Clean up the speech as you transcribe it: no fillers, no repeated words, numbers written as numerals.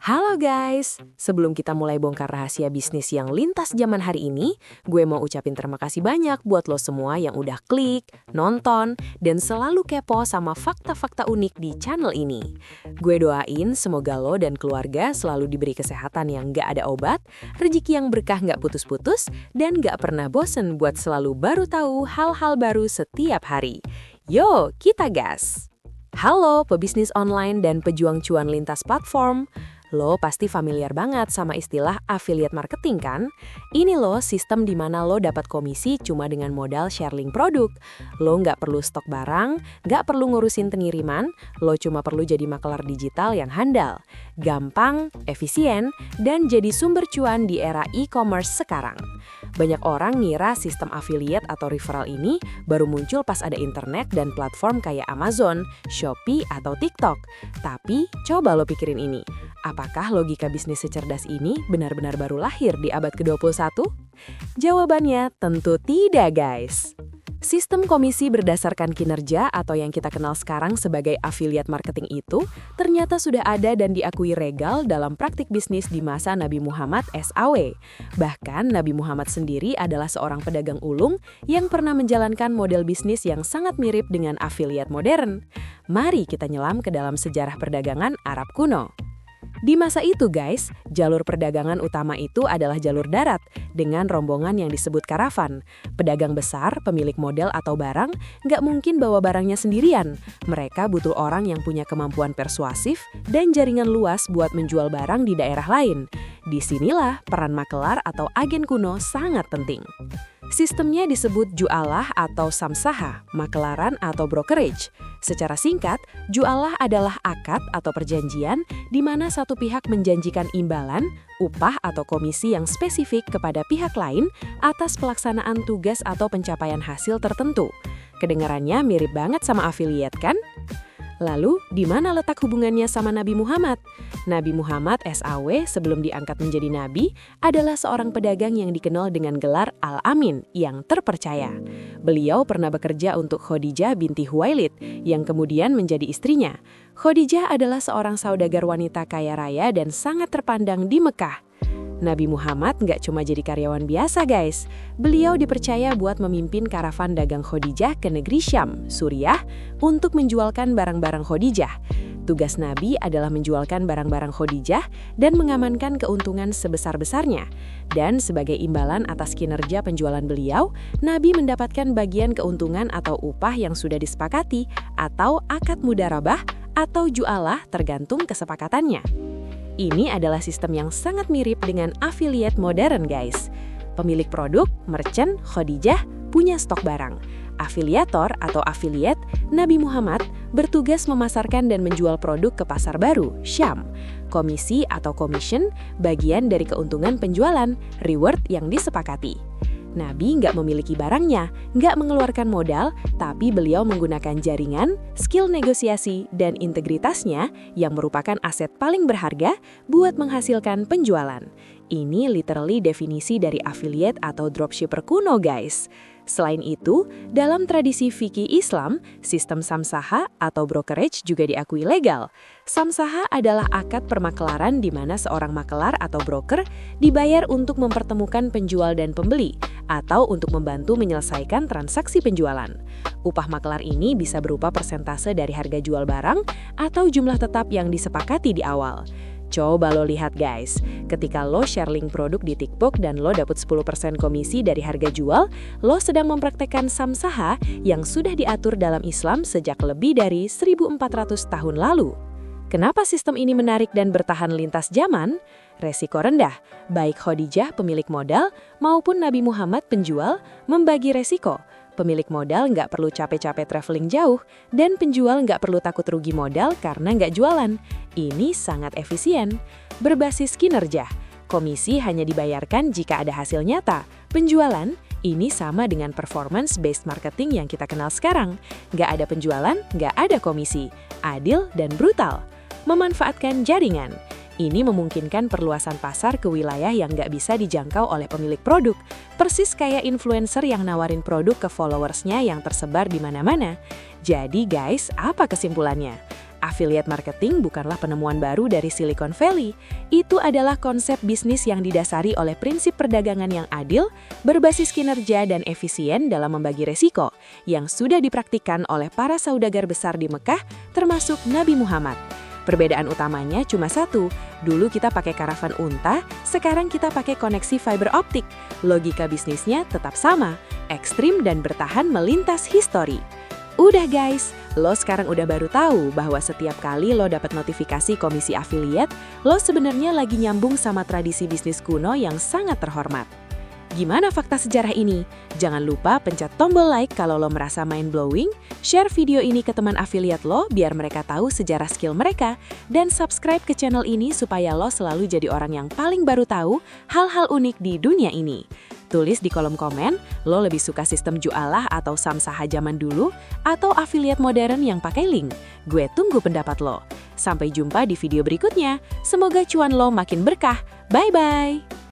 Halo guys, sebelum kita mulai bongkar rahasia bisnis yang lintas zaman hari ini, gue mau ucapin terima kasih banyak buat lo semua yang udah klik, nonton, dan selalu kepo sama fakta-fakta unik di channel ini. Gue doain semoga lo dan keluarga selalu diberi kesehatan yang gak ada obat, rezeki yang berkah gak putus-putus, dan gak pernah bosen buat selalu baru tahu hal-hal baru setiap hari. Yo, kita gas! Halo pebisnis online dan pejuang cuan lintas platform. Lo pasti familiar banget sama istilah affiliate marketing kan? Ini loh sistem di mana lo dapat komisi cuma dengan modal share link produk. Lo nggak perlu stok barang, nggak perlu ngurusin pengiriman, lo cuma perlu jadi makelar digital yang handal, gampang, efisien, dan jadi sumber cuan di era e-commerce sekarang. Banyak orang ngira sistem affiliate atau referral ini baru muncul pas ada internet dan platform kayak Amazon, Shopee, atau TikTok. Tapi coba lo pikirin ini. Apakah logika bisnis secerdas ini benar-benar baru lahir di abad ke-21? Jawabannya tentu tidak, guys. Sistem komisi berdasarkan kinerja atau yang kita kenal sekarang sebagai affiliate marketing itu ternyata sudah ada dan diakui legal dalam praktik bisnis di masa Nabi Muhammad SAW. Bahkan Nabi Muhammad sendiri adalah seorang pedagang ulung yang pernah menjalankan model bisnis yang sangat mirip dengan affiliate modern. Mari kita nyelam ke dalam sejarah perdagangan Arab kuno. Di masa itu guys, jalur perdagangan utama itu adalah jalur darat dengan rombongan yang disebut karavan. Pedagang besar, pemilik model atau barang, nggak mungkin bawa barangnya sendirian. Mereka butuh orang yang punya kemampuan persuasif dan jaringan luas buat menjual barang di daerah lain. Disinilah peran makelar atau agen kuno sangat penting. Sistemnya disebut jualah atau samsaha, makelaran atau brokerage. Secara singkat, jualah adalah akad atau perjanjian di mana satu pihak menjanjikan imbalan, upah atau komisi yang spesifik kepada pihak lain atas pelaksanaan tugas atau pencapaian hasil tertentu. Kedengarannya mirip banget sama affiliate kan? Lalu, di mana letak hubungannya sama Nabi Muhammad? Nabi Muhammad SAW sebelum diangkat menjadi nabi adalah seorang pedagang yang dikenal dengan gelar Al-Amin yang terpercaya. Beliau pernah bekerja untuk Khadijah binti Khuwailid yang kemudian menjadi istrinya. Khadijah adalah seorang saudagar wanita kaya raya dan sangat terpandang di Mekah. Nabi Muhammad nggak cuma jadi karyawan biasa guys. Beliau dipercaya buat memimpin karavan dagang Khadijah ke negeri Syam, Suriah, untuk menjualkan barang-barang Khadijah. Tugas Nabi adalah menjualkan barang-barang Khadijah dan mengamankan keuntungan sebesar-besarnya. Dan sebagai imbalan atas kinerja penjualan beliau, Nabi mendapatkan bagian keuntungan atau upah yang sudah disepakati atau akad mudharabah atau jualah tergantung kesepakatannya. Ini adalah sistem yang sangat mirip dengan affiliate modern guys. Pemilik produk, merchant, Khadijah, punya stok barang. Afiliator atau affiliate, Nabi Muhammad, bertugas memasarkan dan menjual produk ke pasar baru, Syam. Komisi atau commission, bagian dari keuntungan penjualan, reward yang disepakati. Nabi nggak memiliki barangnya, nggak mengeluarkan modal, tapi beliau menggunakan jaringan, skill negosiasi, dan integritasnya yang merupakan aset paling berharga buat menghasilkan penjualan. Ini literally definisi dari affiliate atau dropshipper kuno guys. Selain itu, dalam tradisi fikih Islam, sistem samsaha atau brokerage juga diakui legal. Samsaha adalah akad permakelaran di mana seorang makelar atau broker dibayar untuk mempertemukan penjual dan pembeli, atau untuk membantu menyelesaikan transaksi penjualan. Upah makelar ini bisa berupa persentase dari harga jual barang atau jumlah tetap yang disepakati di awal. Coba lo lihat guys, ketika lo share link produk di TikTok dan lo dapet 10% komisi dari harga jual, lo sedang mempraktekkan samsaha yang sudah diatur dalam Islam sejak lebih dari 1400 tahun lalu. Kenapa sistem ini menarik dan bertahan lintas zaman? Resiko rendah, baik Khadijah pemilik modal maupun Nabi Muhammad penjual membagi resiko. Pemilik modal nggak perlu capek-capek traveling jauh, dan penjual nggak perlu takut rugi modal karena nggak jualan. Ini sangat efisien. Berbasis kinerja, komisi hanya dibayarkan jika ada hasil nyata. Penjualan, ini sama dengan performance-based marketing yang kita kenal sekarang. Nggak ada penjualan, nggak ada komisi. Adil dan brutal. Memanfaatkan jaringan. Ini memungkinkan perluasan pasar ke wilayah yang nggak bisa dijangkau oleh pemilik produk. Persis kayak influencer yang nawarin produk ke followersnya yang tersebar di mana-mana. Jadi guys, apa kesimpulannya? Affiliate marketing bukanlah penemuan baru dari Silicon Valley. Itu adalah konsep bisnis yang didasari oleh prinsip perdagangan yang adil, berbasis kinerja dan efisien dalam membagi resiko, yang sudah dipraktikkan oleh para saudagar besar di Mekah, termasuk Nabi Muhammad. Perbedaan utamanya cuma satu, dulu kita pakai karavan unta, sekarang kita pakai koneksi fiber optik. Logika bisnisnya tetap sama, ekstrim dan bertahan melintas histori. Udah guys, lo sekarang udah baru tahu bahwa setiap kali lo dapat notifikasi komisi affiliate, lo sebenarnya lagi nyambung sama tradisi bisnis kuno yang sangat terhormat. Gimana fakta sejarah ini? Jangan lupa pencet tombol like kalau lo merasa mind-blowing, share video ini ke teman affiliate lo biar mereka tahu sejarah skill mereka, dan subscribe ke channel ini supaya lo selalu jadi orang yang paling baru tahu hal-hal unik di dunia ini. Tulis di kolom komen, lo lebih suka sistem jualah atau samsah zaman dulu, atau affiliate modern yang pakai link? Gue tunggu pendapat lo. Sampai jumpa di video berikutnya. Semoga cuan lo makin berkah. Bye-bye!